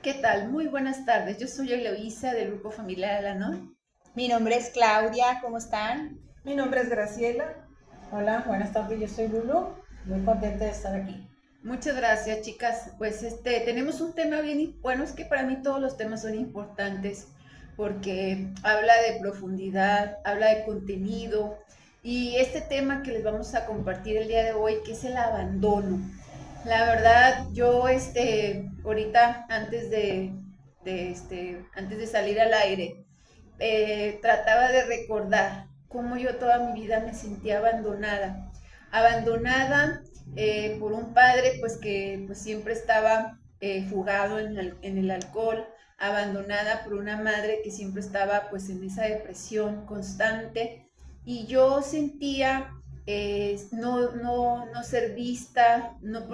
¿Qué tal? Muy buenas tardes. Yo soy Eloísa del Grupo Familiar Alanón. Mi nombre es Claudia, ¿cómo están? Mi nombre es Graciela. Hola, buenas tardes, yo soy Lulu, muy contenta de estar aquí. Muchas gracias, chicas. Pues tenemos un tema bueno, es que para mí todos los temas son importantes porque habla de profundidad, habla de contenido y este tema que les vamos a compartir el día de hoy, que es el abandono. La verdad, yo ahorita antes de salir al aire, trataba de recordar cómo yo toda mi vida me sentía abandonada por un padre pues que pues siempre estaba fugado en el alcohol, abandonada por una madre que siempre estaba pues en esa depresión constante y yo sentía no ser vista, no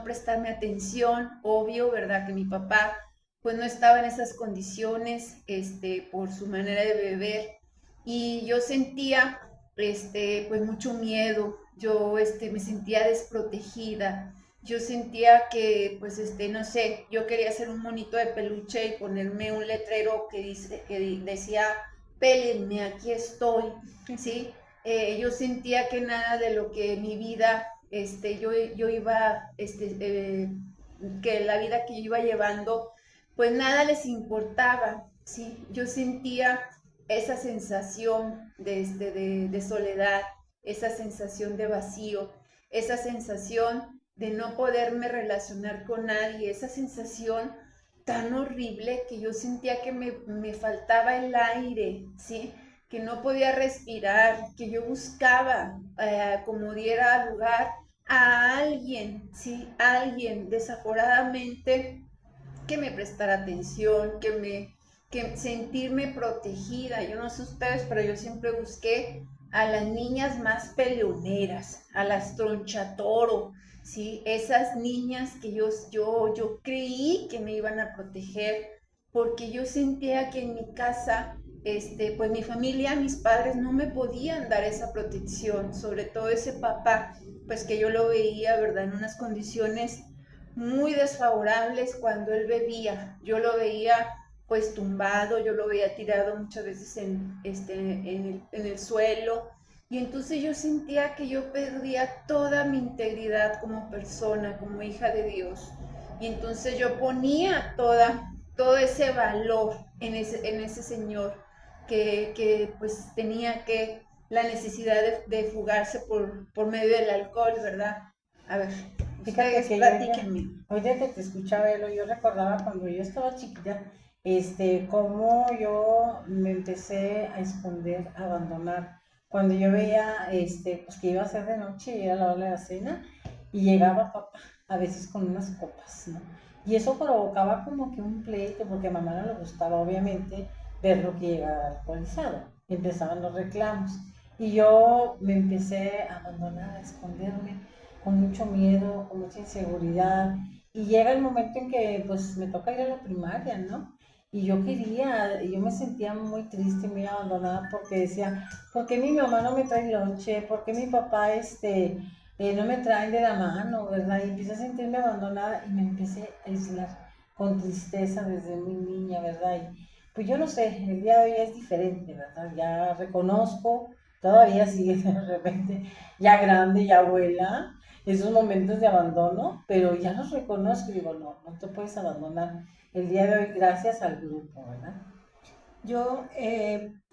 prestarme atención, obvio, ¿verdad? Que mi papá pues no estaba en esas condiciones, por su manera de beber, y yo sentía, pues mucho miedo, yo, me sentía desprotegida, yo sentía que, pues, no sé, yo quería hacer un monito de peluche y ponerme un letrero decía, pélenme, aquí estoy, ¿sí? Yo sentía que nada de lo que mi vida, yo iba, que la vida que yo iba llevando, pues nada les importaba, ¿sí? Yo sentía esa sensación de soledad, esa sensación de vacío, esa sensación de no poderme relacionar con nadie, esa sensación tan horrible que yo sentía que me faltaba el aire, ¿sí? Que no podía respirar, que yo buscaba, como diera lugar, a alguien, ¿sí? A alguien desaforadamente que me prestara atención, que sentirme protegida. Yo no sé ustedes, pero yo siempre busqué a las niñas más peleoneras, a las tronchatoro, ¿sí? Esas niñas que yo creí que me iban a proteger, porque yo sentía que en mi casa, pues mi familia, mis padres no me podían dar esa protección, sobre todo ese papá, pues que yo lo veía, ¿verdad? En unas condiciones muy desfavorables cuando él bebía. Yo lo veía pues tumbado, yo lo veía tirado muchas veces en el suelo. Y entonces yo sentía que yo perdía toda mi integridad como persona, como hija de Dios. Y entonces yo ponía todo ese valor en ese señor que pues tenía que la necesidad de fugarse por medio del alcohol, ¿verdad? A ver, Fíjate ustedes que platíquenme. ahorita que te escuchaba, Elo, yo recordaba cuando yo estaba chiquita, cómo yo me empecé a esconder, a abandonar. Cuando yo veía, pues que iba a ser de noche y era la hora de la cena, y llegaba papá, a veces con unas copas, ¿no? Y eso provocaba como que un pleito, porque a mamá no le gustaba, obviamente, verlo que llegaba alcoholizado. Empezaban los reclamos. Y yo me empecé a abandonar, a esconderme con mucho miedo, con mucha inseguridad. Y llega el momento en que pues me toca ir a la primaria, ¿no? Y yo me sentía muy triste, muy abandonada porque decía, ¿por qué mi mamá no me trae lonche? ¿Por qué mi papá no me trae de la mano, verdad? Y empecé a sentirme abandonada y me empecé a aislar con tristeza desde muy niña, ¿verdad? Y pues yo no sé, el día de hoy es diferente, ¿verdad? Ya reconozco, todavía sigue de repente, ya grande, ya abuela, esos momentos de abandono, pero ya los reconozco y digo, no, no te puedes abandonar el día de hoy gracias al grupo, ¿verdad? Yo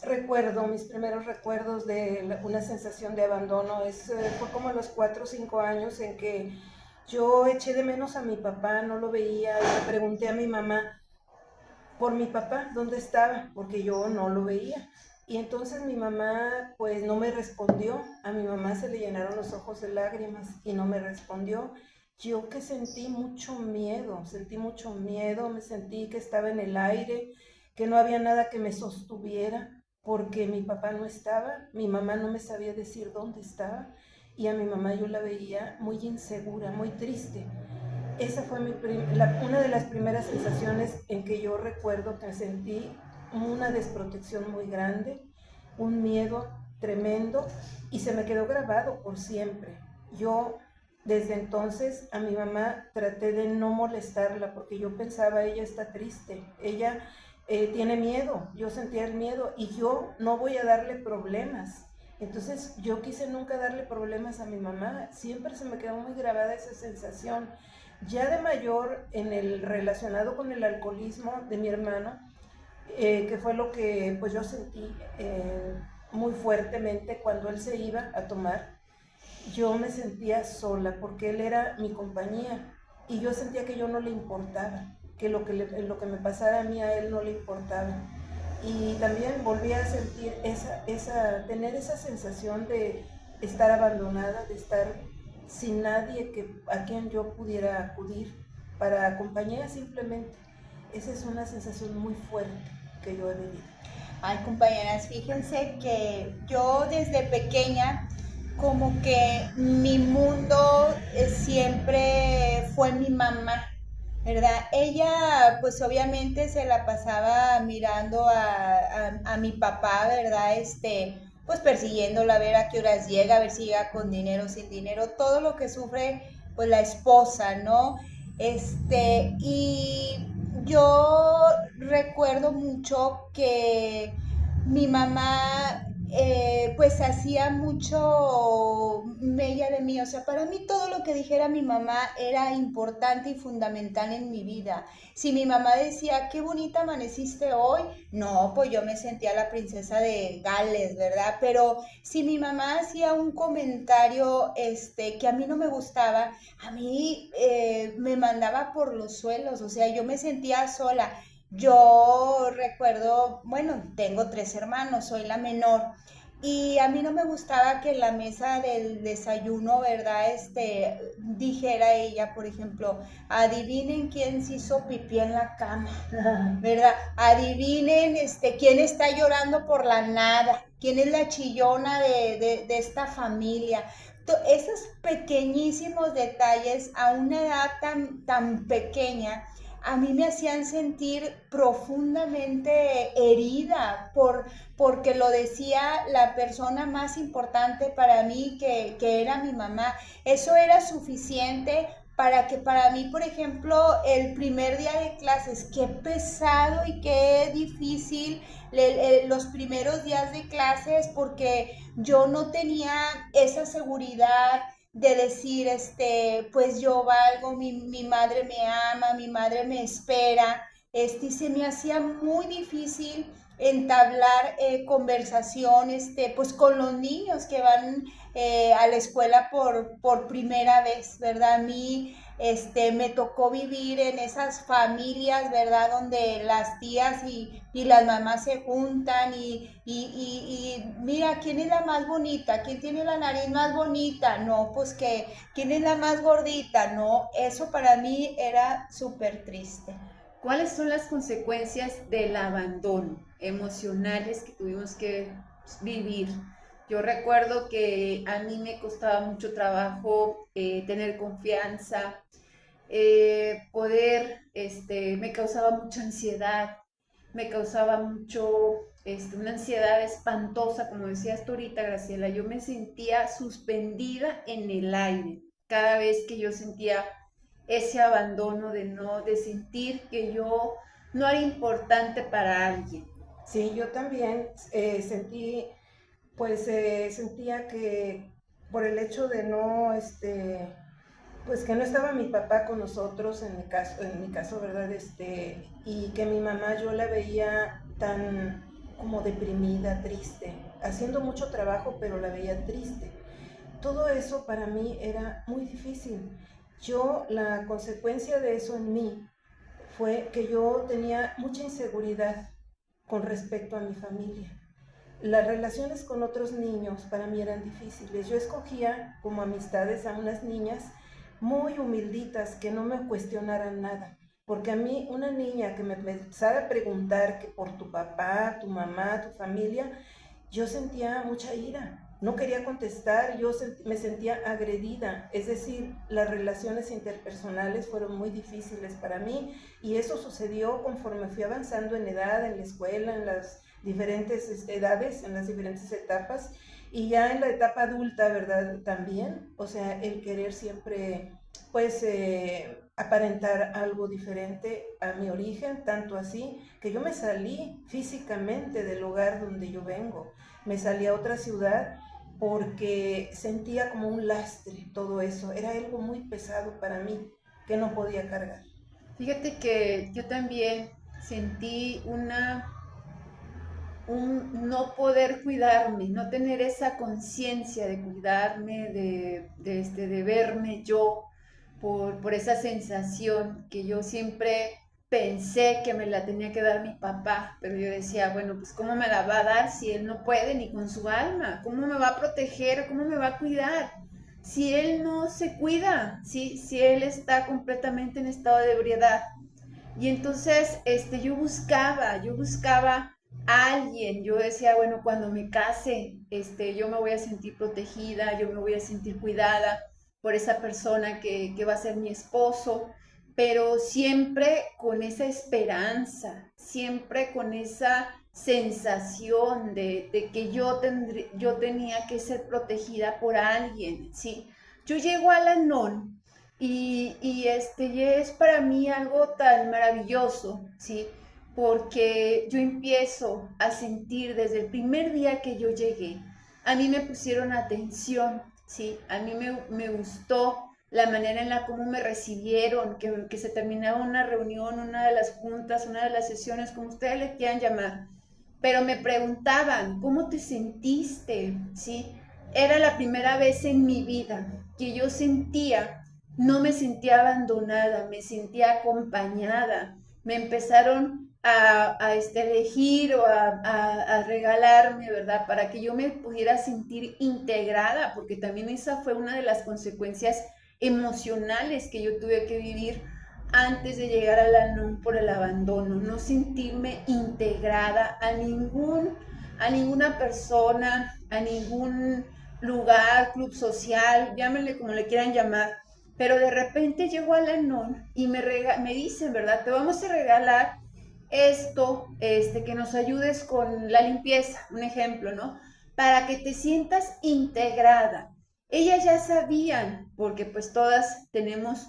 recuerdo, mis primeros recuerdos de una sensación de abandono, fue como a los 4 o 5 años en que yo eché de menos a mi papá, no lo veía, y le pregunté a mi mamá por mi papá, ¿dónde estaba? Porque yo no lo veía. Y entonces mi mamá pues no me respondió, a mi mamá se le llenaron los ojos de lágrimas y no me respondió. Yo que sentí mucho miedo, me sentí que estaba en el aire, que no había nada que me sostuviera, porque mi papá no estaba, mi mamá no me sabía decir dónde estaba, y a mi mamá yo la veía muy insegura, muy triste. Esa fue una de las primeras sensaciones en que yo recuerdo que sentí una desprotección muy grande, un miedo tremendo, y se me quedó grabado por siempre. Yo Desde entonces a mi mamá traté de no molestarla porque yo pensaba, ella está triste, ella tiene miedo, yo sentía el miedo y yo no voy a darle problemas. Entonces yo quise nunca darle problemas a mi mamá, siempre se me quedó muy grabada esa sensación. Ya de mayor, en el relacionado con el alcoholismo de mi hermano, que fue lo que pues yo sentí muy fuertemente cuando él se iba a tomar, yo me sentía sola porque él era mi compañía y yo sentía que yo no le importaba, que lo que me pasara a mí a él no le importaba. Y también volví a sentir tener esa sensación de estar abandonada, de estar sin nadie a quien yo pudiera acudir para compañía simplemente. Esa es una sensación muy fuerte que yo he vivido. Ay, compañeras, fíjense que yo desde pequeña, como que mi mundo siempre fue mi mamá, ¿verdad? Ella, pues obviamente se la pasaba mirando a mi papá, ¿verdad? Pues persiguiéndola a ver a qué horas llega, a ver si llega con dinero, sin dinero, todo lo que sufre, pues la esposa, ¿no? Y yo recuerdo mucho que mi mamá pues hacía mucho mella de mí, o sea, para mí todo lo que dijera mi mamá era importante y fundamental en mi vida. Si mi mamá decía, qué bonita amaneciste hoy, no, pues yo me sentía la princesa de Gales, ¿verdad? Pero si mi mamá hacía un comentario que a mí no me gustaba, a mí me mandaba por los suelos, o sea, yo me sentía sola. Yo recuerdo, bueno, tengo 3 hermanos, soy la menor, y a mí no me gustaba que en la mesa del desayuno, ¿verdad? Dijera ella, por ejemplo, adivinen quién se hizo pipí en la cama, ¿verdad? Adivinen quién está llorando por la nada, quién es la chillona de esta familia. Esos pequeñísimos detalles a una edad tan pequeña a mí me hacían sentir profundamente herida porque lo decía la persona más importante para mí, que era mi mamá. Eso era suficiente para que para mí, por ejemplo, el primer día de clases, qué pesado y qué difícil los primeros días de clases, porque yo no tenía esa seguridad de decir, pues yo valgo, mi madre me ama, mi madre me espera, y se me hacía muy difícil entablar conversación, pues con los niños que van a la escuela por primera vez, ¿verdad? A mí, me tocó vivir en esas familias, ¿verdad? Donde las tías y las mamás se juntan y mira, ¿quién es la más bonita? ¿Quién tiene la nariz más bonita? No, pues que, ¿quién es la más gordita? No, eso para mí era súper triste. ¿Cuáles son las consecuencias del abandono emocionales que tuvimos que vivir? Yo recuerdo que a mí me costaba mucho trabajo tener confianza, me causaba mucha ansiedad, me causaba una ansiedad espantosa, como decías tú ahorita, Graciela. Yo me sentía suspendida en el aire cada vez que yo sentía ese abandono de sentir que yo no era importante para alguien. Sí, yo también sentía que por el hecho de no, pues que no estaba mi papá con nosotros en mi caso, ¿verdad? Y que mi mamá yo la veía tan como deprimida, triste, haciendo mucho trabajo, pero la veía triste. Todo eso para mí era muy difícil. La consecuencia de eso en mí fue que yo tenía mucha inseguridad con respecto a mi familia. Las relaciones con otros niños para mí eran difíciles. Yo escogía como amistades a unas niñas muy humilditas que no me cuestionaran nada. Porque a mí una niña que me empezara a preguntar que por tu papá, tu mamá, tu familia, yo sentía mucha ira. No quería contestar, me sentía agredida. Es decir, las relaciones interpersonales fueron muy difíciles para mí y eso sucedió conforme fui avanzando en edad, en la escuela, en las diferentes edades, en las diferentes etapas. Y ya en la etapa adulta, ¿verdad? También, o sea, el querer siempre, pues, aparentar algo diferente a mi origen, tanto así que yo me salí físicamente del lugar donde yo vengo, me salí a otra ciudad porque sentía como un lastre todo eso, era algo muy pesado para mí que no podía cargar. Fíjate que yo también sentí un no poder cuidarme, no tener esa conciencia de cuidarme, de verme yo, por esa sensación que yo siempre pensé que me la tenía que dar mi papá, pero yo decía, bueno, pues ¿cómo me la va a dar si él no puede ni con su alma? ¿Cómo me va a proteger? ¿Cómo me va a cuidar? Si él no se cuida, si él está completamente en estado de ebriedad. Y entonces yo buscaba a alguien, yo decía, bueno, cuando me case, yo me voy a sentir protegida, yo me voy a sentir cuidada por esa persona que va a ser mi esposo, pero siempre con esa esperanza, siempre con esa sensación de que yo tenía que ser protegida por alguien, ¿sí? Yo llego a la NON y es para mí algo tan maravilloso, ¿sí? Porque yo empiezo a sentir desde el primer día que yo llegué, a mí me pusieron atención, ¿sí? A mí me gustó la manera en la cómo me recibieron, que se terminaba una reunión, una de las juntas, una de las sesiones, como ustedes le quieran llamar, pero me preguntaban, ¿cómo te sentiste? ¿Sí? Era la primera vez en mi vida que yo no me sentía abandonada, me sentía acompañada. Me empezaron a elegir o a regalarme, ¿verdad? Para que yo me pudiera sentir integrada, porque también esa fue una de las consecuencias emocionales que yo tuve que vivir antes de llegar a la NUM por el abandono, no sentirme integrada a ninguna persona, a ningún lugar, club social, llámenle como le quieran llamar, pero de repente llego a la NON y me dicen, ¿verdad? Te vamos a regalar esto, que nos ayudes con la limpieza, un ejemplo, ¿no? Para que te sientas integrada. Ellas ya sabían, porque pues todas tenemos,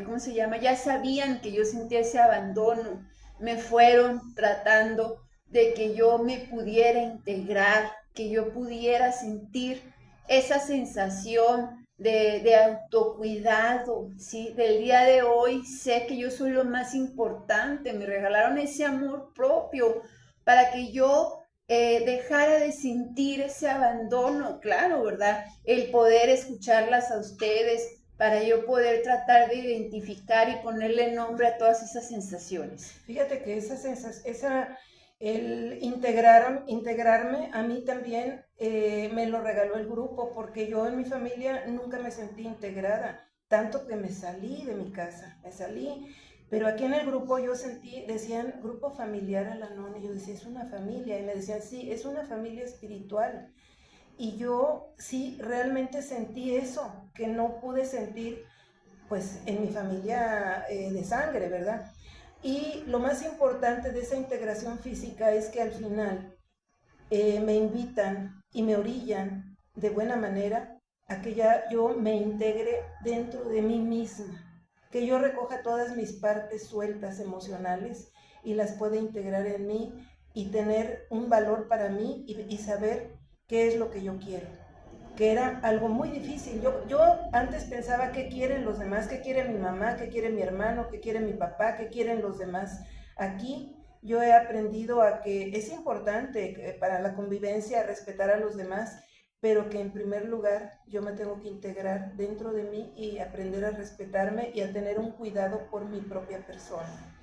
¿cómo se llama? Ya sabían que yo sentía ese abandono. Me fueron tratando de que yo me pudiera integrar, que yo pudiera sentir esa sensación de autocuidado, ¿sí? Del día de hoy sé que yo soy lo más importante, me regalaron ese amor propio para que yo dejara de sentir ese abandono, claro, ¿verdad? El poder escucharlas a ustedes para yo poder tratar de identificar y ponerle nombre a todas esas sensaciones. Fíjate que el integrarme a mí también me lo regaló el grupo, porque yo en mi familia nunca me sentí integrada, tanto que me salí de mi casa, me salí, pero aquí en el grupo yo sentí, decían grupo familiar Al-Anon, y yo decía, es una familia, y me decían, sí, es una familia espiritual, y yo sí realmente sentí eso, que no pude sentir pues en mi familia de sangre, ¿verdad? Y lo más importante de esa integración física es que al final me invitan y me orillan de buena manera a que ya yo me integre dentro de mí misma, que yo recoja todas mis partes sueltas emocionales y las pueda integrar en mí y tener un valor para mí y saber qué es lo que yo quiero, que era algo muy difícil. Yo antes pensaba qué quieren los demás, qué quiere mi mamá, qué quiere mi hermano, qué quiere mi papá, qué quieren los demás. Aquí yo he aprendido a que es importante para la convivencia respetar a los demás, pero que en primer lugar yo me tengo que integrar dentro de mí y aprender a respetarme y a tener un cuidado por mi propia persona.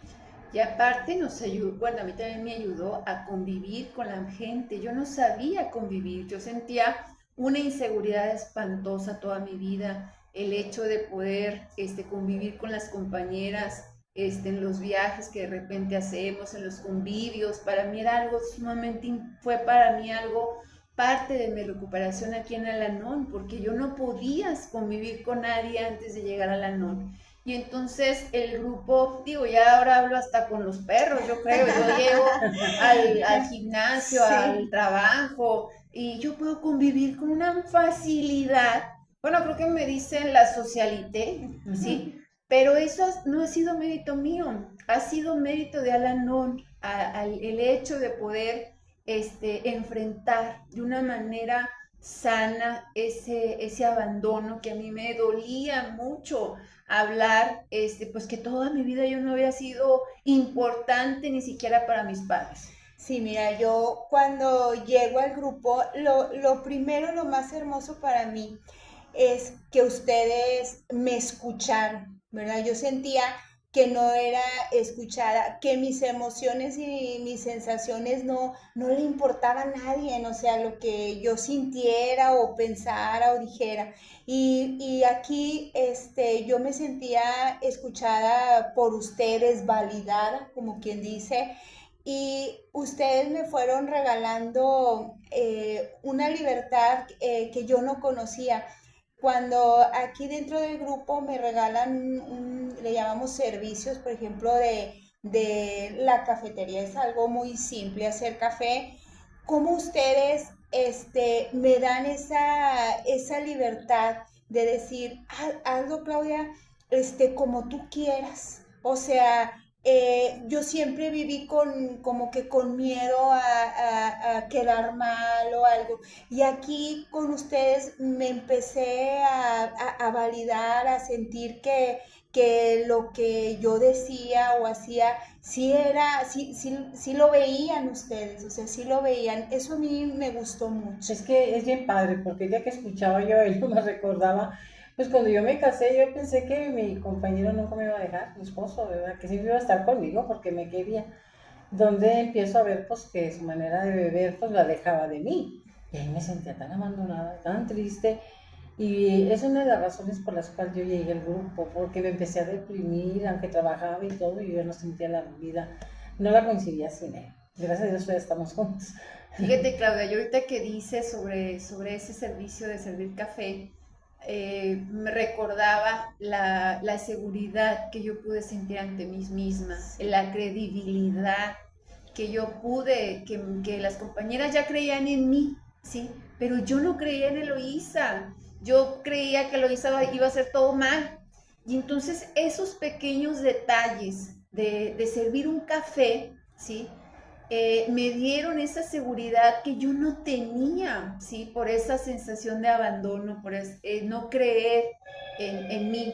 Y aparte nos ayudó, bueno, a mí también me ayudó a convivir con la gente. Yo no sabía convivir, yo sentía una inseguridad espantosa toda mi vida. El hecho de poder convivir con las compañeras en los viajes que de repente hacemos, en los convivios, para mí era algo sumamente, fue para mí algo parte de mi recuperación aquí en Al-Anon, porque yo no podía convivir con nadie antes de llegar a Al-Anon. Y entonces el grupo, digo, ya ahora hablo hasta con los perros, yo creo, yo llego al gimnasio, Sí. al trabajo, y yo puedo convivir con una facilidad. Bueno, creo que me dicen la socialité, ¿sí? Pero eso no ha sido mérito mío, ha sido mérito de Al-Anon, el hecho de poder enfrentar de una manera sana ese abandono que a mí me dolía mucho hablar, pues que toda mi vida yo no había sido importante ni siquiera para mis padres. Sí, mira, yo cuando llego al grupo, lo primero, lo más hermoso para mí es que ustedes me escucharon, ¿verdad? Yo sentía que no era escuchada, que mis emociones y mis sensaciones no le importaba a nadie, o sea, lo que yo sintiera o pensara o dijera. Y aquí yo me sentía escuchada por ustedes, validada, como quien dice, y ustedes me fueron regalando una libertad que yo no conocía. Cuando aquí dentro del grupo me regalan, le llamamos servicios, por ejemplo, de la cafetería, es algo muy simple, hacer café. ¿Cómo ustedes me dan esa libertad de decir, hazlo, Claudia, como tú quieras? O sea, yo siempre viví como que con miedo a quedar mal o algo. Y aquí con ustedes me empecé a validar, a sentir que lo que yo decía o hacía, sí lo veían ustedes, o sea, sí lo veían. Eso a mí me gustó mucho. Es que es bien padre, porque el día que escuchaba yo, él me recordaba, pues cuando yo me casé, yo pensé que mi compañero nunca me iba a dejar, mi esposo, ¿verdad? Que siempre iba a estar conmigo porque me quería. Donde empiezo a ver, pues, que su manera de beber, pues, la dejaba de mí. Y ahí me sentía tan abandonada, tan triste. Y es una de las razones por las cuales yo llegué al grupo, porque me empecé a deprimir, aunque trabajaba y todo, y yo no sentía la vida, no la coincidía sin él. Gracias a Dios ya estamos juntos. Fíjate, Claudia, yo ahorita que dices sobre ese servicio de servir café, me recordaba la seguridad que yo pude sentir ante mí misma, la credibilidad que yo pude, que las compañeras ya creían en mí, ¿sí? Pero yo no creía en Eloísa, yo creía que Eloísa iba a hacer todo mal. Y entonces esos pequeños detalles de servir un café, ¿sí? Me dieron esa seguridad que yo no tenía, ¿sí? Por esa sensación de abandono, no creer en mí.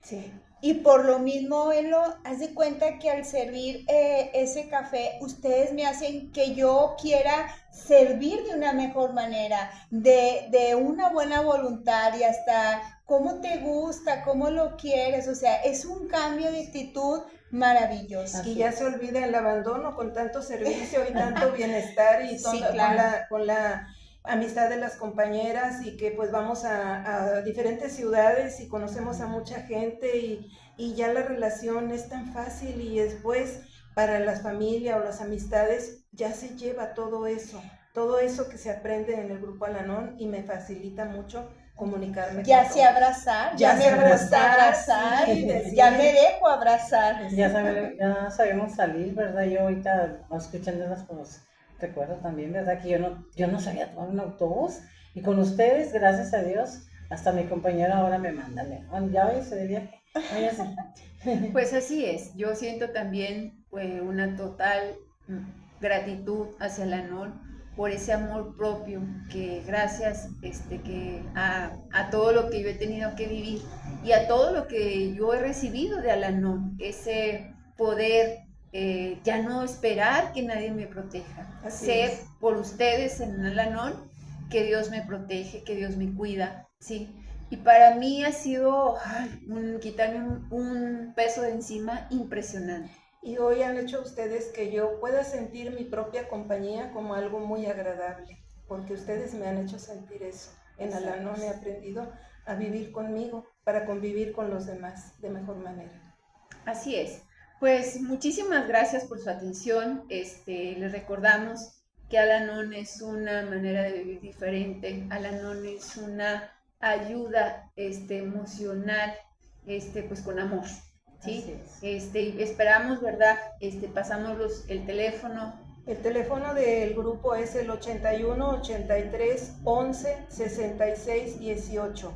Sí. Y por lo mismo, Elo, haz de cuenta que al servir ese café, ustedes me hacen que yo quiera servir de una mejor manera, de una buena voluntad y hasta cómo te gusta, cómo lo quieres. O sea, es un cambio de actitud maravilloso. Y ya se olvida el abandono con tanto servicio y tanto bienestar y Sí, con claro. con la amistad de las compañeras y que pues vamos a diferentes ciudades y conocemos a mucha gente y ya la relación es tan fácil y después para las familias o las amistades ya se lleva todo eso que se aprende en el grupo Al-Anon y me facilita mucho comunicarme Ya con sé todos. abrazar, Ya ya sé me gusta abrazar, abrazar, sí, decir. ya me dejo abrazar. Ya sabemos salir, ¿verdad? Yo ahorita escuchándolas, pues recuerdo también, ¿verdad? Que yo no sabía tomar un autobús. Y con ustedes, gracias a Dios, hasta mi compañera ahora me manda, ya váyase de viaje, váyase. Pues así es, yo siento también una total gratitud hacia la NON por ese amor propio que gracias a todo lo que yo he tenido que vivir y a todo lo que yo he recibido de Al-Anon, ese poder ya no esperar que nadie me proteja, Así ser es. por ustedes en Al-Anon que Dios me protege, que Dios me cuida, ¿sí? Y para mí ha sido quitarme un peso de encima impresionante. Y hoy han hecho ustedes que yo pueda sentir mi propia compañía como algo muy agradable, porque ustedes me han hecho sentir eso. En Al-Anon he aprendido a vivir conmigo para convivir con los demás de mejor manera. Así es. Pues muchísimas gracias por su atención. Les recordamos que Al-Anon es una manera de vivir diferente. Al-Anon es una ayuda emocional, pues con amor. ¿Sí? Así es. Y esperamos, ¿verdad? Pasamos el teléfono El teléfono del grupo es el 81 83 11 66 18.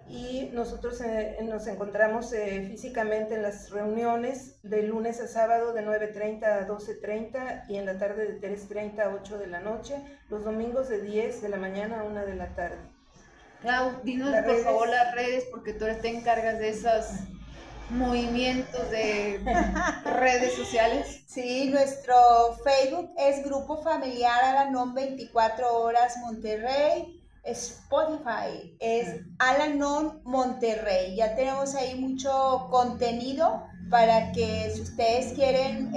Y nosotros nos encontramos físicamente en las reuniones de lunes a sábado de 9:30 a 12:30 y en la tarde de 3:30 a 8 de la noche, los domingos de 10 de la mañana a 1 de la tarde. Clau, dinos Las por redes. favor las redes, porque tú te encargas de esos movimientos de redes sociales. Sí, nuestro Facebook es Grupo Familiar Al-Anon 24 Horas Monterrey. Spotify es Al-Anon Monterrey. Ya tenemos ahí mucho contenido para que si ustedes quieren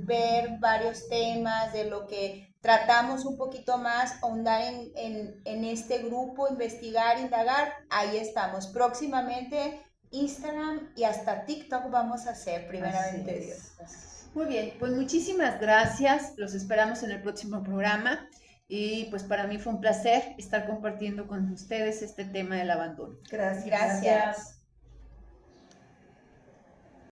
ver varios temas de lo que tratamos un poquito más, ahondar en este grupo, investigar, indagar, ahí estamos. Próximamente Instagram y hasta TikTok vamos a hacer, primeramente Así Dios. es. Muy bien, pues muchísimas gracias. Los esperamos en el próximo programa. Y pues para mí fue un placer estar compartiendo con ustedes este tema del abandono. Gracias. Gracias.